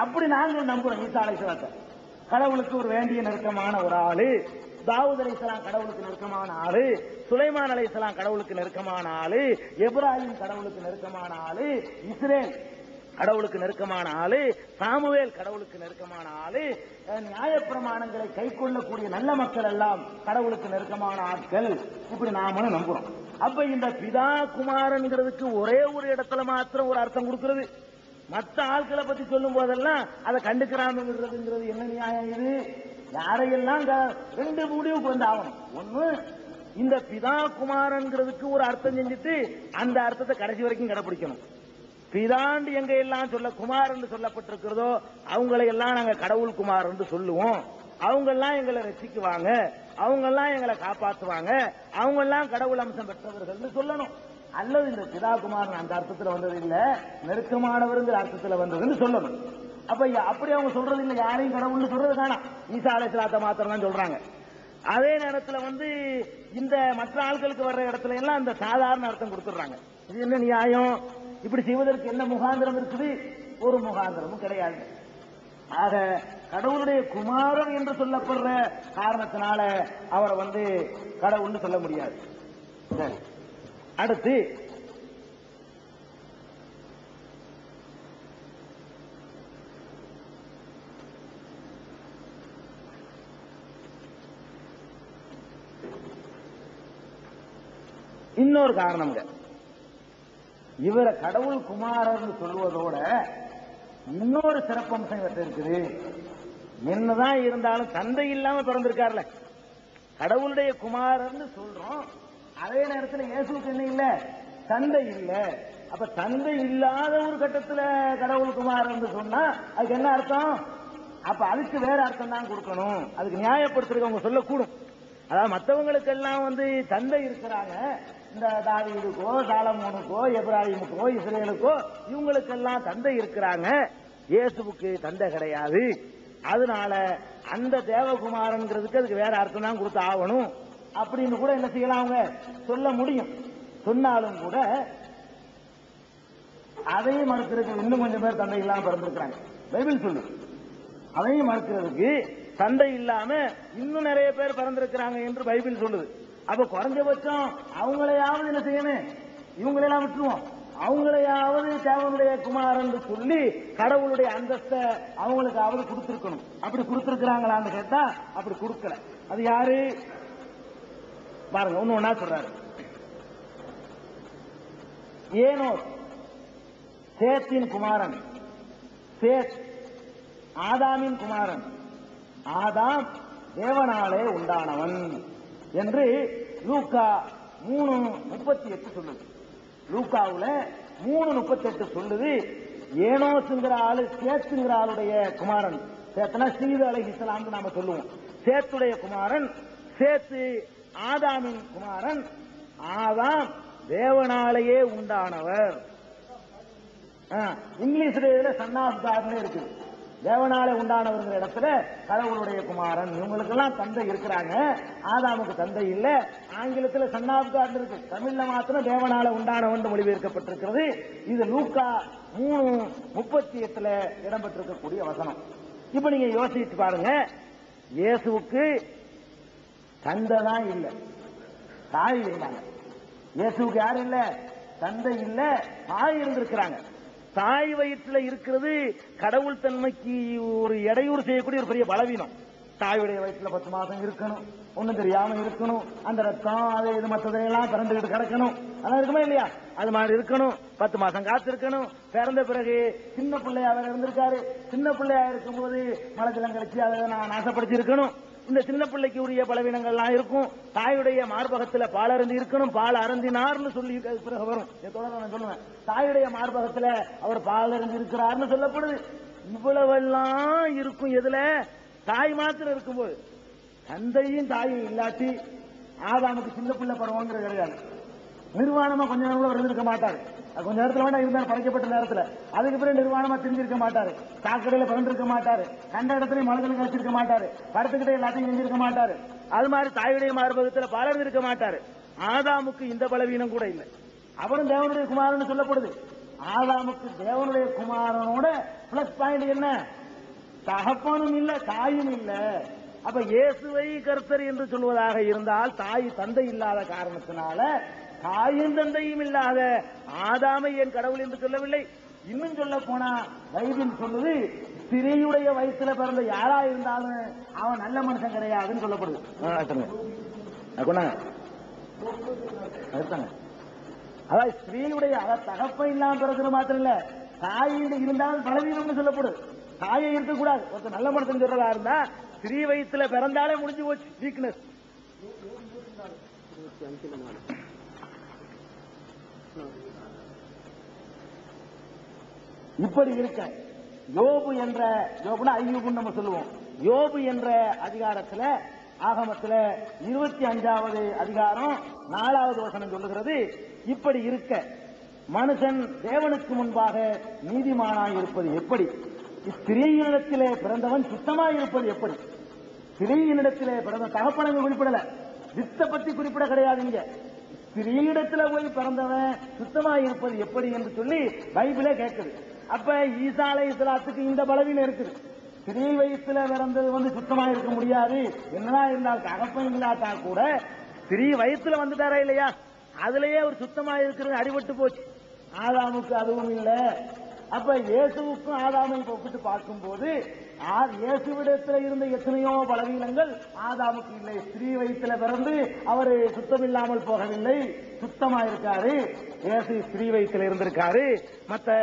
அப்படி நாங்கள் நம்புறோம். ஈசா அலைஹிஸ்ஸலாத்தை கடவுளுக்கு ஒரு வேண்டிய நெருக்கமான ஒரு ஆளு, தாவூத் அலைஹிஸ்ஸலாம் கடவுளுக்கு நெருக்கமான ஆளு, சுலைமான் அலைஹிஸ்ஸலாம் கடவுளுக்கு நெருக்கமான ஆளு, இப்ராஹிம் கடவுளுக்கு நெருக்கமான ஆளு, இஸ்ரேல் கடவுளுக்கு நெருக்கமான ஆளு, சாமுவேல் கடவுளுக்கு நெருக்கமான ஆளு, நியாயப்பிரமாணங்களை கை கொள்ளக்கூடிய நல்ல மக்கள் எல்லாம் கடவுளுக்கு நெருக்கமான ஆட்கள். இப்படி நாமளும் நம்புறோம். அப்ப இந்த பிதா குமாரன்கிறதுக்கு ஒரே ஒரு இடத்துல மாத்திரம் ஒரு அர்த்தம் கொடுக்கிறது, மற்ற ஆட்களை பத்தி சொல்லும் போதெல்லாம் அதை கண்டுக்கிறாங்கிறது என்ன நியாயம்? இது யாரையெல்லாம் ரெண்டு முடிவுக்கு வந்து ஆகணும். ஒண்ணு, இந்த பிதா குமாரன்கிறதுக்கு ஒரு அர்த்தம் செஞ்சுட்டு அந்த அர்த்தத்தை கடைசி வரைக்கும் கடைபிடிக்கணும். பிதாண்டு எங்க எல்லாம் சொல்ல குமார் என்று சொல்லப்பட்டிருக்கிறதோ அவங்களை எல்லாம் நாங்க கடவுள் குமார் என்று சொல்லுவோம். அவங்க எல்லாம் எங்களை ரசிக்குவாங்க, அவங்க எல்லாம் எங்களை காப்பாற்றுவாங்க, அவங்க எல்லாம் கடவுள் அம்சம் பெற்றவர்கள் சொல்லணும். அல்லது இந்த பிதா குமாரன் அந்த அர்த்தத்தில் வந்தது இல்ல, நெருக்கமானவருங்கிற அர்த்தத்தில் வந்ததுன்னு சொல்லணும். அப்ப அப்படி அவங்க சொல்றது இல்ல, யாரையும் கடவுள்னு சொல்றது காணாம். ஈசா அலைஹிஸ்ஸலாத்தை மாத்திரம் தான் சொல்றாங்க. அதே நேரத்தில் இந்த மற்ற ஆட்களுக்கு வர்ற இடத்துல எல்லாம் அந்த சாதாரண அர்த்தம் கொடுத்துடுறாங்க. இது என்ன நியாயம்? இப்படி செய்வதற்கு என்ன முகாந்திரம் இருக்குது? ஒரு முகாந்திரமும் கிடையாது. ஆக கடவுளுடைய குமாரன் என்று சொல்லப்படுற காரணத்தினால அவரை கடவுள்னு சொல்ல முடியாது. சரி, அடுத்து இன்னொரு காரணம், இவரை கடவுள் குமாரன் சொல்வதோட இன்னொரு சிறப்பம்சம் இவர்கிட்ட இருக்குது. என்னதான் இருந்தாலும் தந்தை இல்லாம பிறந்திருக்காருல, கடவுளுடைய குமாரன் சொல்றோம். அதே நேரத்தில் இயேசுக்கு என்ன இல்ல? தந்தை இல்ல. அப்ப தந்தை இல்லாத ஒரு கட்டத்தில் கடவுள் குமாரன் சொன்னா அதுக்கு என்ன அர்த்தம்? அப்ப அதுக்கு வேற அர்த்தம் தான் கொடுக்கணும். அதுக்கு நியாயப்படுத்துறவங்க சொல்லக்கூடும். அதாவது மற்றவங்களுக்கு எல்லாம் தந்தை இருக்கிறாங்க, இந்த தாவீதுக்கோ சாலமோனுக்கோ எப்ராஹிமுக்கோ இஸ்ரேலுக்கோ இவங்களுக்கெல்லாம் தந்தை இருக்கிறாங்க, இயேசுவுக்கு தந்தை கிடையாது. அதனால அந்த தேவகுமாரன்கிறதுக்கு அதுக்கு வேற அர்த்தம் தான் கொடுத்து ஆகணும் அப்படின்னு கூட என்ன செய்யலாம், அவங்க சொல்ல முடியும். சொன்னாலும் கூட அதையும் மறுக்கிறதுக்கு இன்னும் கொஞ்சம் பேர் தந்தை இல்லாம பிறந்திருக்கிறாங்க, பைபிள் சொல்லு. அதையும் மறுக்கிறதுக்கு தந்தை இல்லாம இன்னும் நிறைய பேர் பிறந்திருக்கிறாங்க என்று பைபிள் சொல்லுது. அப்ப குறைஞ்சபட்சம் அவங்களையாவது என்ன செய்யணும், இவங்களெல்லாம் விட்டுருவோம், அவங்களையாவது தேவனுடைய குமாரன் சொல்லி கடவுளுடைய அந்தஸ்தை அவங்களுக்காவது கொடுத்திருக்கணும். அப்படி கொடுத்திருக்கிறாங்களான்னு கேட்டா அப்படி கொடுக்கல. அது யாரு பாருங்க, ஒன்னு ஒன்னா சொல்றாரு. ஏனோஸ் சேத்தின் குமாரன், சேத் ஆதாமின் குமாரன், ஆதாம் தேவனாலே உண்டானவன் என்று லூக்கா 3:38 சொல்லுது. லூக்காவுல 3:38 சொல்லுது. ஏனோஸ்ங்கிற ஆளு சேத்துங்கிற ஆளுடைய குமாரன். சேத்தனா சீது அலைஹிஸ்ஸலாம் நாம சொல்லுவோம். சேத்துடைய குமாரன், சேத்து ஆதாமின் குமாரன், ஆதாம் தேவனாலேயே உண்டானவர். இங்கிலீஷ்ல சன் ஆஃப் காட்னு இருக்கு. தேவனாலே உண்டானவர்கள் இடத்துல கடவுளுடைய குமாரன். இவங்களுக்கெல்லாம் தந்தை இருக்கிறாங்க, ஆதாமுக்கு தந்தை இல்ல. ஆங்கிலத்தில் சன் ஆஃப் காட் இருக்கு, தமிழ்ல மாத்திரம் தேவனால உண்டானவன் மொழிபெயர்க்கப்பட்டிருக்கிறது. இது லூக்கா 3:38 இடம்பெற்றிருக்கக்கூடிய வசனம். இப்ப நீங்க யோசிச்சு பாருங்க, இயேசுவுக்கு தந்தை தான் இல்ல, தாய் இருந்தாங்க. இயேசுவுக்கு யாரு இல்ல? தந்தை இல்ல, தாய் இருந்திருக்கிறாங்க. தாய் வயிற்றுல இருக்கிறது கடவுள் தன்மைக்கு ஒரு இடையூறு செய்யக்கூடிய ஒரு பெரிய பலவீனம். தாயுடைய வயிற்றுல 10 மாசம் இருக்கணும், ஒண்ணும் தெரியாம இருக்கணும், அந்த ரத்தம் அது இது மற்றதையெல்லாம் பிறந்துகிட்டு கிடக்கணும், அதான் இருக்குமா இல்லையா? அது மாதிரி இருக்கணும், 10 மாசம் காத்து இருக்கணும். பிறந்த பிறகு சின்ன பிள்ளையா அவர் இருந்திருக்காரு, சின்ன பிள்ளையா இருக்கும்போது மலஜலம் கழிச்சு அதை நாசப்படுத்தி இருக்கணும். இந்த சின்ன பிள்ளைக்கு உரிய பலவீனங்கள்லாம் இருக்கும். தாயுடைய மார்பகத்தில் பால் அருந்தி இருக்கணும், பால் அருந்தினார்னு சொல்லி பிறகு வரும். நான் சொல்லுவேன், தாயுடைய மார்பகத்தில் அவர் பால் அருந்தி இருக்கிறார்னு சொல்லப்படுது. இவ்வளவெல்லாம் இருக்கும் எதுல? தாய் மாத்திரம் இருக்கும்போது. தந்தையும் தாயும் இல்லாட்டி ஆதாமுக்கு சின்ன பிள்ளை பருவங்கிறது கிடையாது. நிர்வாணமா கொஞ்ச நேரம் கூட இருந்திருக்க மாட்டாரு. கொஞ்ச நேரத்தில் வேண்டாம் இருந்தார், படைக்கப்பட்ட நேரத்தில். அதுக்கு பிறகு நிர்வாணமா தெரிஞ்சிருக்க மாட்டாரு, சாக்கடையில பிறந்திருக்க மாட்டாரு, கண்ட இடத்துல மலத்தில் கழிச்சிருக்க மாட்டாரு, படத்துக்கிட்ட எல்லாத்தையும் செஞ்சிருக்க மாட்டாரு. அது மாதிரி தாயுடைய மார்பகத்தில் பாலர்ந்து இருக்க மாட்டாரு. ஆதாமுக்கு இந்த பலவீனம் கூட இல்லை. அவரும் தேவனுடைய குமாரன் சொல்லப்படுது. ஆதாமுக்கு தேவனுடைய குமாரனோட பிளஸ் பாயிண்ட் என்ன? தகப்பனும் இல்ல, தாயும் இல்ல. அப்ப இயேசுவை கர்த்தர் என்று சொல்வதாக இருந்தால் தாய் தந்தை இல்லாத காரணத்தினால தாயும் தந்தையும் இல்லாத ஆதாமை என் கடவுள் என்று சொல்லவில்லை. இன்னும் சொல்ல போனா பைபிள் சொல்லுது, ஸ்திரீயுடைய வயிற்றுல பிறந்த யாரா இருந்தாலும் அவன் நல்ல மனுஷன் கிடையாதுன்னு சொல்லப்படுது. அதாவது ஸ்திரீயுடைய தகப்ப இல்லாம பிறகு மாத்திரம் இல்ல, தாயிட இருந்தாலும் பலவீனம்னு சொல்லப்படுது. தாயை இருக்கக்கூடாது. ஒருத்தர் நல்ல மனுஷன் சொல்றதா இருந்தா ஸ்திரீ வயிற்றுல பிறந்தாலே முடிஞ்சு போச்சு வீக்னஸ். இப்படி இருக்க யோபு என்ற, யோபுனா ஐயூபுன்னு நம்ம சொல்லுவோம், யோபு என்ற அதிகாரத்துல ஆகமத்துல 25வது அதிகாரம் 4வது வசனம் சொல்லுகிறது, இப்படி இருக்க மனுஷன் தேவனுக்கு முன்பாக நீதிமானாய் இருப்பது எப்படி? ஸ்திரீயினிடத்திலே பிறந்தவன் சுத்தமாய் இருப்பது எப்படி? ஸ்திரீயினிடத்திலே பிறந்த தகப்பனங்க குறிப்பிடல, வித்த பத்தி குறிப்பிட கிடையாது. இங்க ஸ்திரீயிடத்துல போய் பிறந்தவன் சுத்தமாய் இருப்பது எப்படி என்று சொல்லி பைபிளே கேட்குது. அப்ப ஈசா அலைஹிஸ்ஸலாத்துக்கு இந்த பலவீனம் இருக்குது. ஸ்திரீ வயிற்றுல பிறந்தது சுத்தமா இருக்க முடியாது. என்னதான் இருந்தால் தகப்பன் இல்லாட்டா கூட ஸ்திரீ வயிற்றுல வந்துட்டாரா இல்லையா, அதுலயே ஒரு சுத்தமா இருக்கிறது அடிபட்டு போச்சு. ஆதாமுக்கு அதுவும் இல்லை. அப்ப இயேசுவுக்கும் ஆதாமை ஒப்பிட்டு பார்க்கும் போது இயேசுவிடத்தில் இருந்த எத்தனையோ பலவீனங்கள் ஆதாமுக்கு இல்லை. ஸ்திரீ வயிற்றுல பிறந்து அவர் சுத்தம் இல்லாமல் போகவில்லை, சுத்தமா இருக்காரு. இயேசு ஸ்திரீ வயிற்றுல இருந்திருக்காரு. மற்ற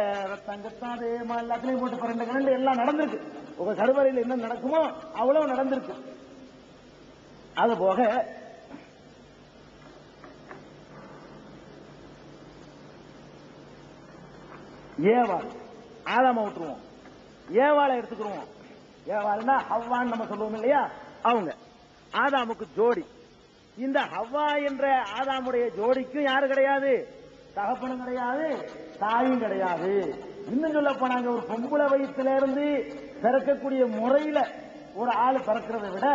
தங்கத்தான் எல்லாத்திலையும் போட்டு பிறந்த எல்லாம் நடந்திருக்கு. உங்க கருவறையில் என்ன நடக்குமோ அவ்வளவு நடந்திருக்கு. அது போக ஏவாள், ஆதாம விட்டுருவோம், ஏவாளை எடுத்துக்கிறோம். ஏவாள்னா ஹவ்வான்னு நம்ம சொல்லுவோம் இல்லையா, அவங்க ஆதாமுக்கு ஜோடி. இந்த ஹவ்வா என்ற ஆதாமுடைய ஜோடிக்கும் யாரு கிடையாது? தகப்பனும் கிடையாது, தாயும் கிடையாது. இன்னும் சொல்ல போனாங்க, ஒரு பொம்பளை வயிற்றுல இருந்து பிறக்கக்கூடிய முறையில ஒரு ஆள் பிறக்கிறத விட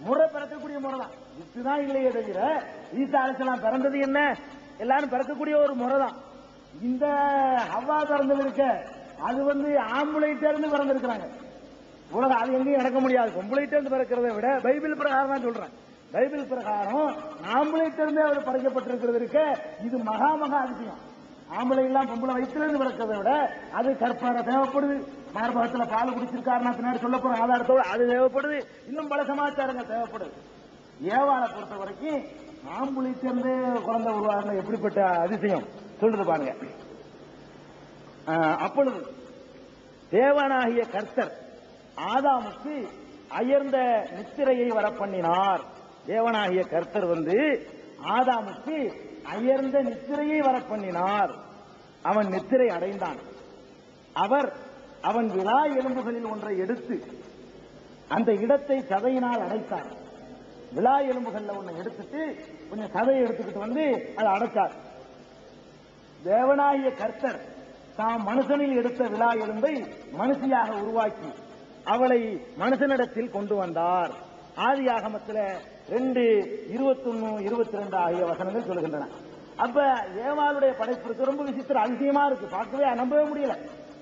முறை பிறக்கக்கூடிய முறை தான். இதுதான் இல்லையே தவிர ஈசா அலைஹிஸ்ஸலாம் பிறந்தது என்ன, எல்லாரும் பிறக்கக்கூடிய ஒரு முறை தான். இந்த ஹவ்வா பிறந்தது இருக்க அது ஆம்புலைட்ட இருந்து பிறந்திருக்கிறாங்க. உலகம் அது எங்கேயும் நடக்க முடியாது. பொம்பளைட்ட இருந்து பிறக்கிறத விட பைபிள் பிரகாரம் தான் சொல்றேன். பைபிள் பிரகாரம் ஆம்பளைட்ட இருந்தே அவர் படைக்கப்பட்டிருக்கிறது இருக்க இது மகா அதிசயம். ஆம்பளை எல்லாம் பொம்பளை வயிற்றுல இருந்து பிறக்கிறத விட அது கற்பார தேவைப்படுது. மார்பகத்துல பால் குடிச்சிருக்காருன்னா பின்னாடி சொல்ல போற ஆதாரத்தோடு அது தேவைப்படுது. இன்னும் பல சமாச்சாரங்கள் தேவைப்படுது. ஏவாளை பொறுத்த வரைக்கும் ஆம்பளைட்ட இருந்து குழந்தை உருவாக எப்படிப்பட்ட அதிசயம் சொல்றது பாருங்க. அப்பொழுது தேவனாகிய கர்த்தர் ஆதாமுக்கு அயர்ந்த நித்திரையை வரப்பண்ணினார். தேவனாகிய கர்த்தர் ஆதாமுக்கு அயர்ந்த நித்திரையை வரப்பண்ணினார். அவன் நித்திரை அடைந்தான். அவன் விலா எலும்புகளில் ஒன்றை எடுத்து அந்த இடத்தை சதையினால் அடைத்தார். விலா எலும்புகள்ல ஒன்றை எடுத்துட்டு கொஞ்சம் சதையை எடுத்துக்கிட்டு அதை அடைச்சார். தேவனாகிய கர்த்தர் தாம் மனுஷனில் எடுத்த விலா எலும்பை மனுஷியாக உருவாக்கி அவளை மனுஷனிடத்தில் கொண்டு வந்தார். ஆதியாகமத்தில் 2:21-22 ஆகிய வசனங்கள் சொல்கின்றன. அப்ப ஏவாளுடைய படைப்பு ரொம்ப விசித்திர அதிசயமா இருக்கு. பார்க்கவே நம்பவே முடியல.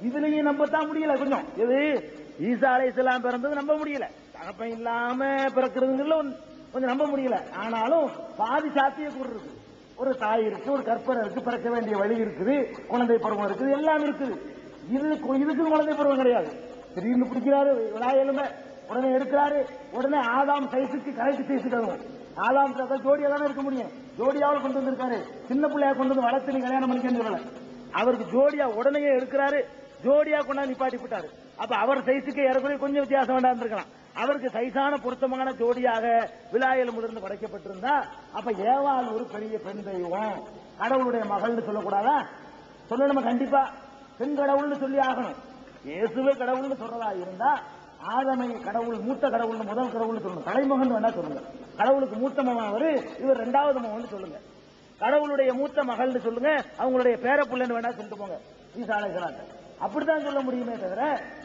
இதுலயும் நம்பத்தான் முடியல. கொஞ்சம் இது ஈசா அலைஹிஸ்ஸலாம் பிறந்தது நம்ப முடியல. தகப்பன் இல்லாம பிறக்கிறதுல கொஞ்சம் நம்ப முடியல. ஆனாலும் பாதி சாத்தியக்கூறு இருக்கு. ஒரு தாய் இருக்கு, ஒரு கற்பனை இருக்கு, பிறக்க வேண்டிய வழி இருக்குது, குழந்தை பருவம் இருக்குது, எல்லாம் இருக்குது. இதுக்கு குழந்தை பருவம் கிடையாது. திடீர்னு பிடிக்கிறாரு விலா எலும்பை, உடனே எடுக்கிறாரு, உடனே ஆதாம் சைஸுக்கு கரெக்ட் சைஸுக்கு அதுவும் ஆதாம் ஜோடியா தானே இருக்க முடியும். ஜோடியாவில் கொண்டு வந்திருக்காரு. சின்ன பிள்ளையா கொண்டு வளர்த்து நீ கல்யாணம் பண்ணிக்க அவருக்கு ஜோடியா உடனே எடுக்கிறாரு, ஜோடியா கொண்டாந்து நிப்பாட்டி விட்டாரு. அப்ப அவர் சைஸுக்கு ஏறக்குறைய கொஞ்சம் வித்தியாசம் வேண்டாம் இருக்கலாம். அவருக்கு சைஸான பொருத்தமான ஜோடியாக விலா எலும்பிலிருந்து படைக்கப்பட்டிருந்தா அப்ப ஏவாள் ஒரு பெரிய பெண் தெய்வம், கடவுளுடைய மகள்னு சொல்லக்கூடாதா? சொல்லணுமா? கண்டிப்பா பெண் கடவுள்னு சொல்லி ஆகணும். இயேசுவே கடவுள்னு சொல்றதா இருந்தா ஆதமை கடவுள், மூத்த கடவுள், முதல் கடவுள்னு சொல்லணும். தலைமகன் வேணா சொல்லுங்க. கடவுளுக்கு மூத்த மகன் அவரு, இவர் 2வது மகன் சொல்லுங்க. கடவுளுடைய மூத்த மகள்னு சொல்லுங்க, அவங்களுடைய பேர பிள்ளைன்னு வேணா சொல்லிட்டு போங்க. ஈசா அலைஹிஸ்ஸலாம் அப்படித்தான் சொல்ல முடியுமே தவிர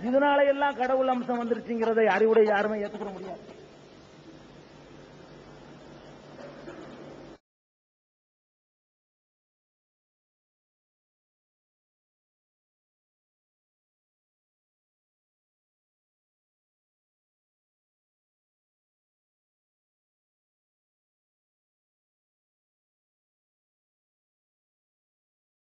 இதனால எல்லாம் கடவுள் அம்சம் வந்துருச்சுங்கிறதை அறிவுடைய யாருமே ஏற்றுக்க முடியாது.